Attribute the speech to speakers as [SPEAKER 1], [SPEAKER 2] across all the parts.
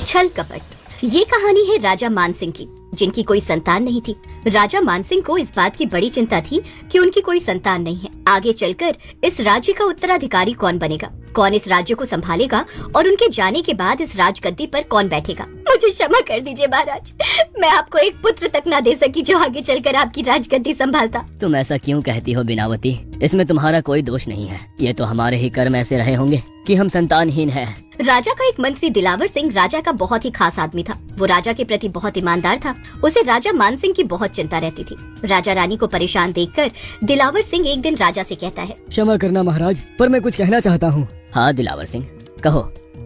[SPEAKER 1] छल कपट। ये कहानी है राजा मानसिंह की, जिनकी कोई संतान नहीं थी। राजा मानसिंह को इस बात की बड़ी चिंता थी कि उनकी कोई संतान नहीं है। आगे चलकर इस राज्य का उत्तराधिकारी कौन बनेगा, कौन इस राज्य को संभालेगा और उनके जाने के बाद इस राजगद्दी पर कौन बैठेगा। मुझे क्षमा कर दीजिए महाराज, मैं आपको एक पुत्र तक ना दे सकी जो आगे चलकर आपकी राजगद्दी संभालता।
[SPEAKER 2] तुम ऐसा क्यों कहती हो बिनावती? इसमें तुम्हारा कोई दोष नहीं है। ये तो हमारे ही कर्म ऐसे रहे होंगे कि हम संतानहीन हैं।
[SPEAKER 1] राजा का एक मंत्री दिलावर सिंह राजा का बहुत ही खास आदमी था। वो राजा के प्रति बहुत ईमानदार था। उसे राजा मानसिंह की बहुत चिंता रहती थी। राजा रानी को परेशान देखकर दिलावर सिंह एक दिन राजा से कहता है,
[SPEAKER 3] क्षमा करना महाराज, पर मैं कुछ कहना चाहता हूँ।
[SPEAKER 2] हाँ दिलावर सिंह, कहो।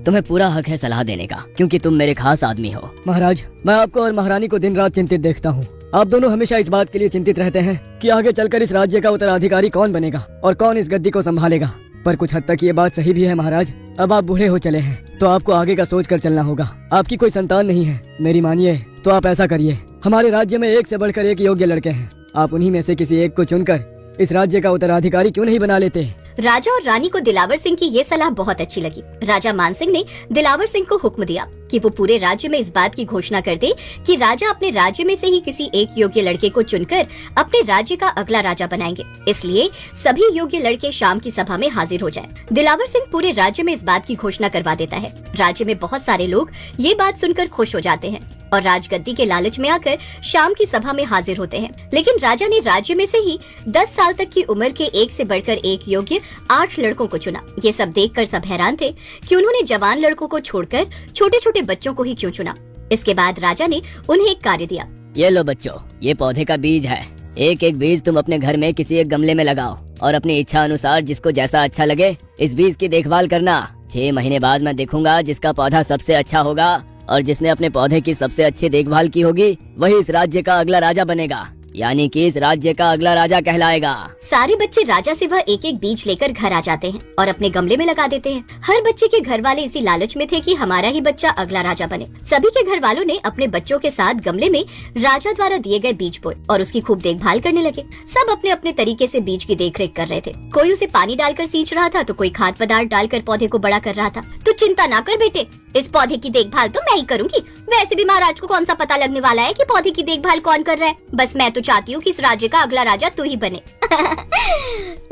[SPEAKER 2] तुम्हें पूरा हक है सलाह देने का, क्योंकि तुम मेरे खास आदमी हो।
[SPEAKER 3] महाराज, मैं आपको और महारानी को दिन रात चिंतित देखता हूँ। आप दोनों हमेशा इस बात के लिए चिंतित रहते हैं कि आगे चलकर इस राज्य का उत्तराधिकारी कौन बनेगा और कौन इस गद्दी को संभालेगा। पर कुछ हद तक ये बात सही भी है महाराज। अब आप बूढ़े हो चले हैं तो आपको आगे का सोच कर चलना होगा। आपकी कोई संतान नहीं है, मेरी मानिए तो आप ऐसा करिए। हमारे राज्य में एक से बढ़कर एक योग्य लड़के हैं। आप उन्हीं में से किसी एक को चुनकर इस राज्य का उत्तराधिकारी क्यों नहीं बना लेते?
[SPEAKER 1] राजा और रानी को दिलावर सिंह की ये सलाह बहुत अच्छी लगी। राजा मानसिंह ने दिलावर सिंह को हुक्म दिया कि वो पूरे राज्य में इस बात की घोषणा कर दे कि राजा अपने राज्य में से ही किसी एक योग्य लड़के को चुनकर अपने राज्य का अगला राजा बनाएंगे। इसलिए सभी योग्य लड़के शाम की सभा में हाजिर हो जाएं। दिलावर सिंह पूरे राज्य में इस बात की घोषणा करवा देता है। राज्य में बहुत सारे लोग ये बात सुनकर खुश हो जाते हैं और राजगद्दी के लालच में आकर शाम की सभा में हाजिर होते हैं। लेकिन राजा ने राज्य में से ही 10 साल तक की उम्र के एक से बढ़कर एक योग्य 8 लड़कों को चुना। ये सब देखकर सब हैरान थे कि उन्होंने जवान लड़कों को छोड़कर छोटे छोटे बच्चों को ही क्यों चुना। इसके बाद राजा ने उन्हें एक कार्य दिया।
[SPEAKER 2] ये लो बच्चों, ये पौधे का बीज है। एक एक बीज तुम अपने घर में किसी एक गमले में लगाओ और अपनी इच्छा अनुसार जिसको जैसा अच्छा लगे इस बीज की देखभाल करना। 6 महीने बाद मैं देखूंगा जिसका पौधा सबसे अच्छा होगा और जिसने अपने पौधे की सबसे अच्छी देखभाल की होगी वही इस राज्य का अगला राजा बनेगा, यानी कि इस राज्य का अगला राजा कहलाएगा।
[SPEAKER 1] सारे बच्चे राजा से वह एक एक बीज लेकर घर आ जाते हैं और अपने गमले में लगा देते हैं। हर बच्चे के घर वाले इसी लालच में थे कि हमारा ही बच्चा अगला राजा बने। सभी के घर वालों ने अपने बच्चों के साथ गमले में राजा द्वारा दिए गए बीज बोए और उसकी खूब देखभाल करने लगे। सब अपने अपने तरीके से बीज की देखरेख कर रहे थे। कोई उसे पानी डालकर सींच रहा था तो कोई खाद पदार्थ डालकर पौधे को बड़ा कर रहा था। तो चिंता ना कर बेटे, इस पौधे की देखभाल तो मैं ही करूंगी। वैसे भी महाराज को कौन सा पता लगने वाला है कि पौधे की देखभाल कौन कर रहा है। बस मैं तो चाहती हूँ कि इस राज्य का अगला राजा तू ही बने।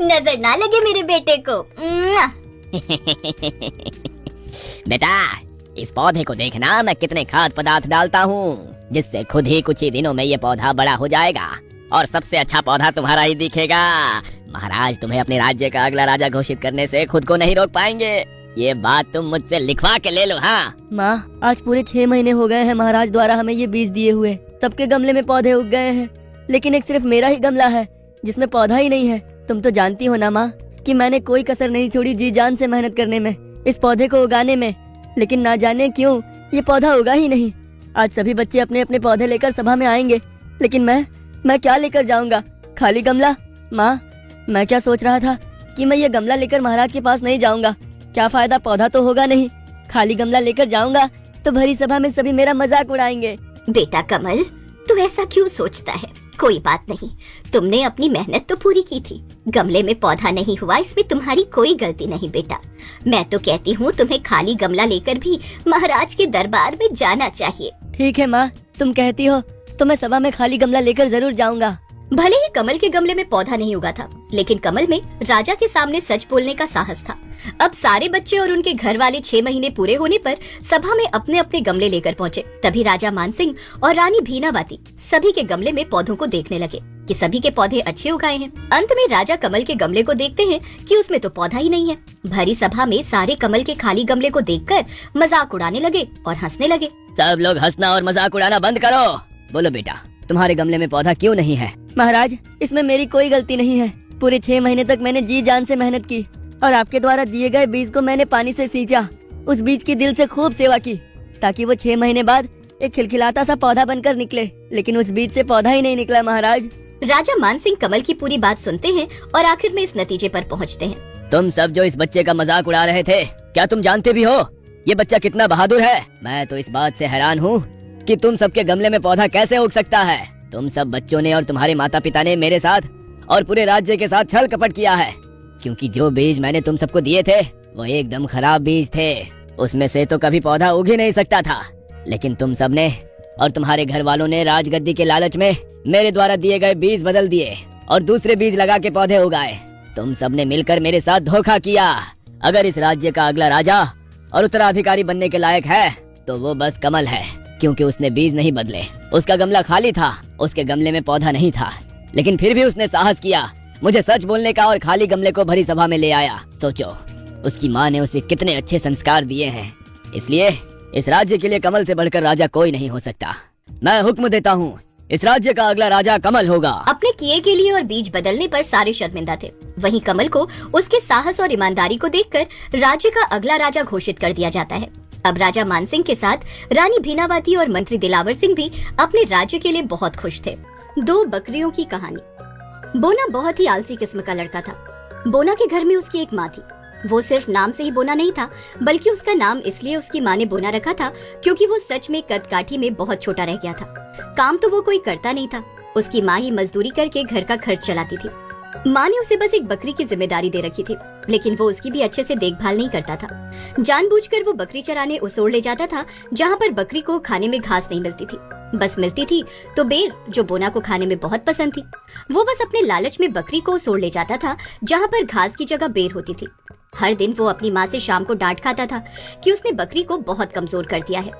[SPEAKER 1] नजर ना लगे मेरे बेटे को।
[SPEAKER 2] बेटा, इस पौधे को देखना मैं कितने खाद पदार्थ डालता हूँ, जिससे खुद ही कुछ ही दिनों में ये पौधा बड़ा हो जाएगा और सबसे अच्छा पौधा तुम्हारा ही दिखेगा। महाराज तुम्हें अपने राज्य का अगला राजा घोषित करने से खुद को नहीं रोक पाएंगे। ये बात तुम मुझसे लिखवा के ले लो। हाँ
[SPEAKER 4] माँ, आज पूरे 6 महीने हो गए हैं महाराज द्वारा हमें ये बीज दिए हुए। सबके गमले में पौधे उग गए हैं, लेकिन एक सिर्फ मेरा ही गमला है जिसमें पौधा ही नहीं है। तुम तो जानती हो ना माँ कि मैंने कोई कसर नहीं छोड़ी जी जान से मेहनत करने में, इस पौधे को उगाने में, लेकिन ना जाने क्यों ये पौधा उगा ही नहीं। आज सभी बच्चे अपने अपने पौधे लेकर सभा में आएंगे, लेकिन मैं क्या लेकर जाऊंगा? खाली गमला। माँ, मैं क्या सोच रहा था कि मैं ये गमला लेकर महाराज के पास नहीं जाऊंगा। क्या फायदा, पौधा तो होगा नहीं। खाली गमला लेकर जाऊंगा तो भरी सभा में सभी मेरा मजाक उड़ाएंगे।
[SPEAKER 1] बेटा कमल, तू ऐसा क्यों सोचता है? कोई बात नहीं, तुमने अपनी मेहनत तो पूरी की थी। गमले में पौधा नहीं हुआ इसमें तुम्हारी कोई गलती नहीं बेटा। मैं तो कहती हूँ तुम्हें खाली गमला लेकर भी महाराज के दरबार में जाना चाहिए।
[SPEAKER 4] ठीक है माँ, तुम कहती हो तो मैं सभा में खाली गमला लेकर जरूर जाऊंगा।
[SPEAKER 1] भले ही कमल के गमले में पौधा नहीं उगा था, लेकिन कमल में राजा के सामने सच बोलने का साहस था। अब सारे बच्चे और उनके घर वाले 6 महीने पूरे होने पर सभा में अपने अपने गमले लेकर पहुँचे। तभी राजा मानसिंह और रानी भीनावती सभी के गमले में पौधों को देखने लगे कि सभी के पौधे अच्छे उगाए हैं। अंत में राजा कमल के गमले को देखते हैं कि उसमें तो पौधा ही नहीं है। भरी सभा में सारे कमल के खाली गमले को देखकर मजाक उड़ाने लगे और हंसने लगे।
[SPEAKER 2] सब लोग हंसना और मजाक उड़ाना बंद करो। बोलो बेटा, तुम्हारे गमले में पौधा क्यों नहीं है?
[SPEAKER 4] महाराज, इसमें मेरी कोई गलती नहीं है। पूरे 6 महीने तक मैंने जी जान से मेहनत की और आपके द्वारा दिए गए बीज को मैंने पानी से सींचा। उस बीज की दिल से खूब सेवा की ताकि वो 6 महीने बाद एक खिलखिलाता सा पौधा बनकर निकले, लेकिन उस बीज से पौधा ही नहीं निकला महाराज।
[SPEAKER 1] राजा मानसिंह कमल की पूरी बात सुनते हैं और आखिर में इस नतीजे पर पहुँचते हैं।
[SPEAKER 2] तुम सब जो इस बच्चे का मजाक उड़ा रहे थे, क्या तुम जानते भी हो ये बच्चा कितना बहादुर है? मैं तो इस बात से हैरान हूँ कि तुम सबके गमले में पौधा कैसे उग सकता है। तुम सब बच्चों ने और तुम्हारे माता पिता ने मेरे साथ और पूरे राज्य के साथ छल कपट किया है, क्योंकि जो बीज मैंने तुम सबको दिए थे वो एकदम खराब बीज थे। उसमें से तो कभी पौधा उग ही नहीं सकता था। लेकिन तुम सबने और तुम्हारे घर वालों ने राजगद्दी के लालच में मेरे द्वारा दिए गए बीज बदल दिए और दूसरे बीज लगा के पौधे उगाए। तुम सबने मिलकर मेरे साथ धोखा किया। अगर इस राज्य का अगला राजा और उत्तराधिकारी बनने के लायक है तो वो बस कमल है, क्योंकि उसने बीज नहीं बदले। उसका गमला खाली था, उसके गमले में पौधा नहीं था, लेकिन फिर भी उसने साहस किया मुझे सच बोलने का और खाली गमले को भरी सभा में ले आया। सोचो, उसकी माँ ने उसे कितने अच्छे संस्कार दिए हैं। इसलिए इस राज्य के लिए कमल से बढ़कर राजा कोई नहीं हो सकता। मैं हुक्म देता हूँ, इस राज्य का अगला राजा कमल होगा।
[SPEAKER 1] अपने किए के लिए और बीज बदलने पर सारे शर्मिंदा थे। वहीं कमल को उसके साहस और ईमानदारी को देखकर राज्य का अगला राजा घोषित कर दिया जाता है। अब राजा मानसिंह के साथ रानी भीनावती और मंत्री दिलावर सिंह भी अपने राज्य के लिए बहुत खुश थे। 2 बकरियों की कहानी। बोना बहुत ही आलसी किस्म का लड़का था। बोना के घर में उसकी एक माँ थी। वो सिर्फ नाम से ही बोना नहीं था, बल्कि उसका नाम इसलिए उसकी माँ ने बोना रखा था क्योंकि वो सच में कद काठी में बहुत छोटा रह गया था। काम तो वो कोई करता नहीं था, उसकी माँ ही मजदूरी करके घर का खर्च चलाती थी। माँ ने उसे बस एक बकरी की जिम्मेदारी दे रखी थी, लेकिन वो उसकी भी अच्छे से देखभाल नहीं करता था। जानबूझकर वो बकरी चराने उस ओर ले जाता था जहाँ पर बकरी को खाने में घास नहीं मिलती थी, बस मिलती थी तो बेर, जो बोना को खाने में बहुत पसंद थी। वो बस अपने लालच में बकरी को उस ओर ले जाता था जहाँ पर घास की जगह बेर होती थी। हर दिन वो अपनी माँ से शाम को डांट खाता था कि उसने बकरी को बहुत कमजोर कर दिया है।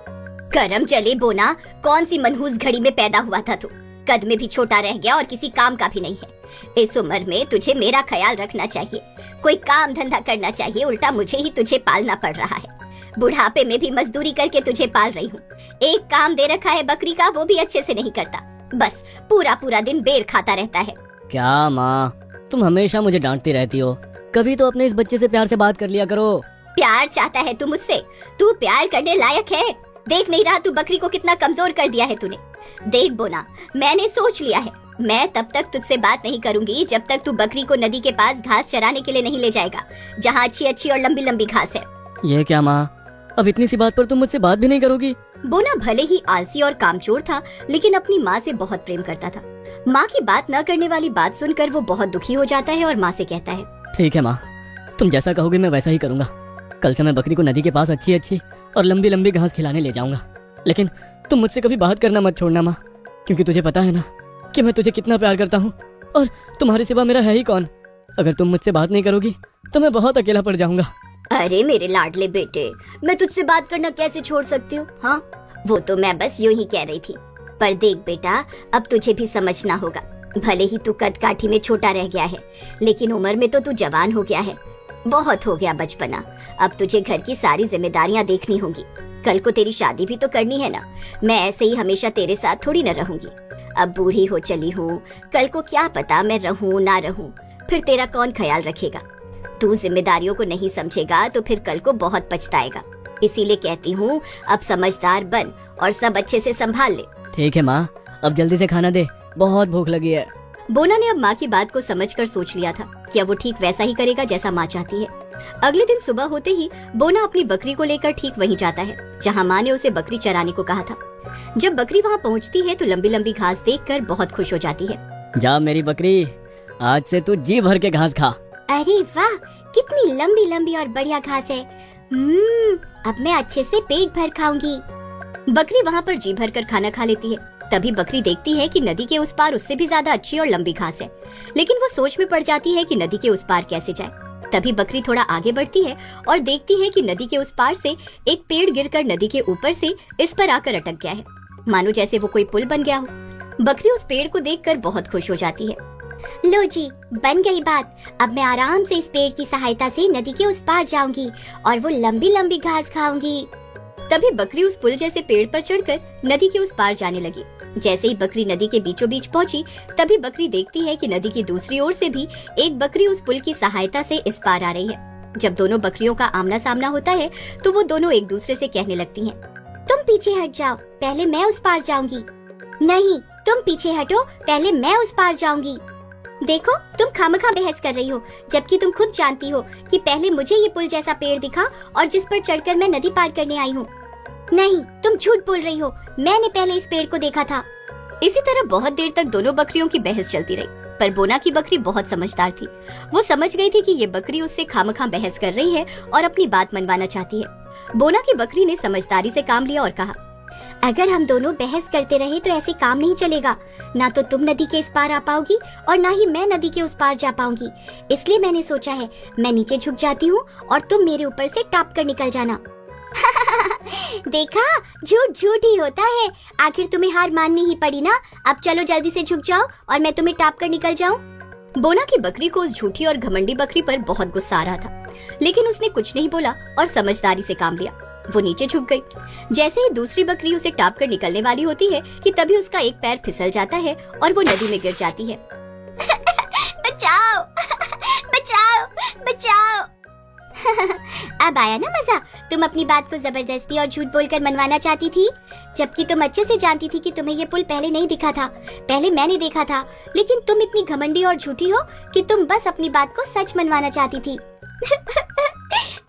[SPEAKER 1] करम चले बोना, कौन सी मनहूस घड़ी में पैदा हुआ था तू। कद में भी छोटा रह गया और किसी काम का भी नहीं है। इस उम्र में तुझे मेरा ख्याल रखना चाहिए, कोई काम धंधा करना चाहिए, उल्टा मुझे ही तुझे पालना पड़ रहा है। बुढ़ापे में भी मजदूरी करके तुझे पाल रही हूँ। एक काम दे रखा है बकरी का, वो भी अच्छे से नहीं करता, बस पूरा पूरा दिन बेर खाता रहता है।
[SPEAKER 2] क्या माँ, तुम हमेशा मुझे डांटती रहती हो।
[SPEAKER 4] कभी तो अपने इस बच्चे से प्यार से बात कर लिया करो।
[SPEAKER 1] प्यार चाहता है तू मुझसे? तू प्यार करने लायक है? देख नहीं रहा तू बकरी को कितना कमजोर कर दिया है तूने। देख बोना, मैंने सोच लिया है, मैं तब तक तुझसे बात नहीं करूंगी जब तक तू बकरी को नदी के पास घास चराने के लिए नहीं ले जाएगा, जहाँ अच्छी अच्छी और लंबी लंबी घास है।
[SPEAKER 4] ये क्या माँ, अब इतनी सी बात पर तुम मुझसे बात भी नहीं करोगी?
[SPEAKER 1] बोना भले ही आलसी और कामचोर था, लेकिन अपनी माँ से बहुत प्रेम करता था। माँ की बात न करने वाली बात सुनकर वो बहुत दुखी हो जाता है और माँ से कहता है,
[SPEAKER 4] ठीक है माँ, तुम जैसा कहोगे मैं वैसा ही करूँगा। कल से मैं बकरी को नदी के पास अच्छी अच्छी और लंबी लंबी घास खिलाने ले जाऊंगा। लेकिन तुम मुझसे कभी बात करना मत छोड़ना माँ, क्योंकि तुझे पता है ना कि मैं तुझे कितना प्यार करता हूँ और तुम्हारे सिवा मेरा है ही कौन। अगर तुम मुझसे बात नहीं करोगी तो मैं बहुत अकेला पड़ जाऊंगा।
[SPEAKER 1] अरे मेरे लाडले बेटे, मैं तुझसे बात करना कैसे छोड़ सकती हूँ? हाँ, वो तो मैं बस यूं ही कह रही थी। पर देख बेटा, अब तुझे भी समझना होगा। भले ही तू कद काठी में छोटा रह गया है, लेकिन उम्र में तो तू जवान हो गया है। बहुत हो गया बचपना, अब तुझे घर की सारी जिम्मेदारियां देखनी होंगी। कल को तेरी शादी भी तो करनी है ना। मैं ऐसे ही हमेशा तेरे साथ थोड़ी न रहूंगी। अब बूढ़ी हो चली हूँ, कल को क्या पता मैं रहूं ना रहूं, फिर तेरा कौन ख्याल रखेगा? तू जिम्मेदारियों को नहीं समझेगा तो फिर कल को बहुत पछताएगा। इसीलिए कहती हूँ, अब समझदार बन और सब अच्छे से संभाल ले।
[SPEAKER 4] ठीक है माँ, अब जल्दी से खाना दे, बहुत भूख लगी है।
[SPEAKER 1] बोना ने अब माँ की बात को समझकर सोच लिया था कि अब वो ठीक वैसा ही करेगा जैसा माँ चाहती है। अगले दिन सुबह होते ही बोना अपनी बकरी को लेकर ठीक वहीं जाता है जहाँ माँ ने उसे बकरी चराने को कहा था। जब बकरी वहाँ पहुँचती है तो लंबी लंबी घास देखकर बहुत खुश हो जाती है।
[SPEAKER 4] जा मेरी बकरी, आज से तू जी भर के घास खा।
[SPEAKER 1] अरे वाह, कितनी लंबी लंबी और बढ़िया घास है। अब मैं अच्छे से पेट भर खाऊंगी। बकरी वहाँ पर जी भर कर खाना खा लेती है। तभी बकरी देखती है कि नदी के उस पार उससे भी ज्यादा अच्छी और लंबी घास है, लेकिन वो सोच में पड़ जाती है कि नदी के उस पार कैसे जाए। तभी बकरी थोड़ा आगे बढ़ती है और देखती है कि नदी के उस पार से एक पेड़ गिरकर नदी के ऊपर से इस पर आकर अटक गया है, मानो जैसे वो कोई पुल बन गया हो। बकरी उस पेड़ को देखकर बहुत खुश हो जाती है। लो जी, बन गई बात। अब मैं आराम से इस पेड़ की सहायता से नदी के उस पार जाऊंगी और वो लंबी लंबी घास खाऊंगी। तभी बकरी उस पुल जैसे पेड़ पर चढ़कर नदी के उस पार जाने लगी। जैसे ही बकरी नदी के बीचों बीच पहुंची, तभी बकरी देखती है कि नदी की दूसरी ओर से भी एक बकरी उस पुल की सहायता से इस पार आ रही है। जब दोनों बकरियों का आमना सामना होता है तो वो दोनों एक दूसरे से कहने लगती हैं, तुम पीछे हट जाओ, पहले मैं उस पार जाऊंगी। नहीं, तुम पीछे हटो, पहले मैं उस पार जाऊंगी। देखो, तुम खामखा बहस कर रही हो, जबकि तुम खुद जानती हो कि पहले मुझे ये पुल जैसा पेड़ दिखा और जिस पर चढ़कर मैं नदी पार करने आई हूँ। नहीं, तुम झूठ बोल रही हो, मैंने पहले इस पेड़ को देखा था। इसी तरह बहुत देर तक दोनों बकरियों की बहस चलती रही, पर बोना की बकरी बहुत समझदार थी। वो समझ गई थी कि ये बकरी उससे खामखा बहस कर रही है और अपनी बात मनवाना चाहती है। बोना की बकरी ने समझदारी से काम लिया और कहा, अगर हम दोनों बहस करते रहे तो ऐसे काम नहीं चलेगा। ना तो तुम नदी के इस पार आ पाओगी और ना ही मैं नदी के उस पार जा पाऊंगी। इसलिए मैंने सोचा है मैं नीचे झुक जाती हूँ और तुम मेरे ऊपर से टाप कर निकल जाना। देखा, झूठ झूठ ही होता है। आखिर तुम्हें हार माननी ही पड़ी ना। अब चलो जल्दी से झुक जाओ और मैं तुम्हें टाप कर निकल जाऊं। बोना की बकरी को उस झूठी और घमंडी बकरी पर बहुत गुस्सा आ रहा था, लेकिन उसने कुछ नहीं बोला और समझदारी से काम लिया। वो नीचे झुक गई। जैसे ही दूसरी बकरी उसे टाप कर निकलने वाली होती है कि तभी उसका एक पैर फिसल जाता है और वो नदी में गिर जाती है। बचाओ, बचाओ, बचाओ। अब आया ना मजा। तुम अपनी बात को जबरदस्ती और झूठ बोलकर मनवाना चाहती थी, जबकि तुम अच्छे से जानती थी कि तुम्हें ये पुल पहले नहीं दिखा था। पहले मैंने देखा था, लेकिन तुम इतनी घमंडी और झूठी हो कि तुम बस अपनी बात को सच मनवाना चाहती थी।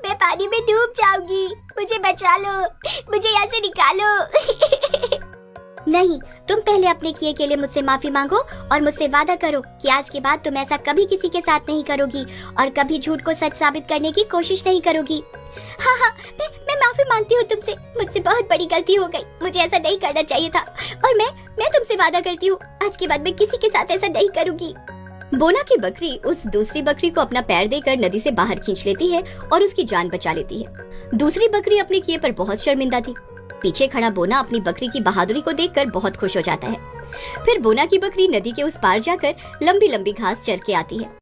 [SPEAKER 1] मैं पानी में डूब जाऊंगी, मुझे बचा लो, मुझे यहाँ से निकालो। नहीं, तुम पहले अपने किए के लिए मुझसे माफी मांगो और मुझसे वादा करो कि आज के बाद तुम ऐसा कभी किसी के साथ नहीं करोगी और कभी झूठ को सच साबित करने की कोशिश नहीं करोगी। हाँ हाँ, मैं माफी मांगती हूँ तुमसे। मुझसे बहुत बड़ी गलती हो गई, मुझे ऐसा नहीं करना चाहिए था और मैं तुमसे वादा करती हूँ आज के बाद मैं किसी के साथ ऐसा नहीं करूँगी। बोना की बकरी उस दूसरी बकरी को अपना पैर देकर नदी से बाहर खींच लेती है और उसकी जान बचा लेती है। दूसरी बकरी अपने किए पर बहुत शर्मिंदा थी। पीछे खड़ा बोना अपनी बकरी की बहादुरी को देखकर बहुत खुश हो जाता है। फिर बोना की बकरी नदी के उस पार जाकर लंबी लंबी घास चर के आती है।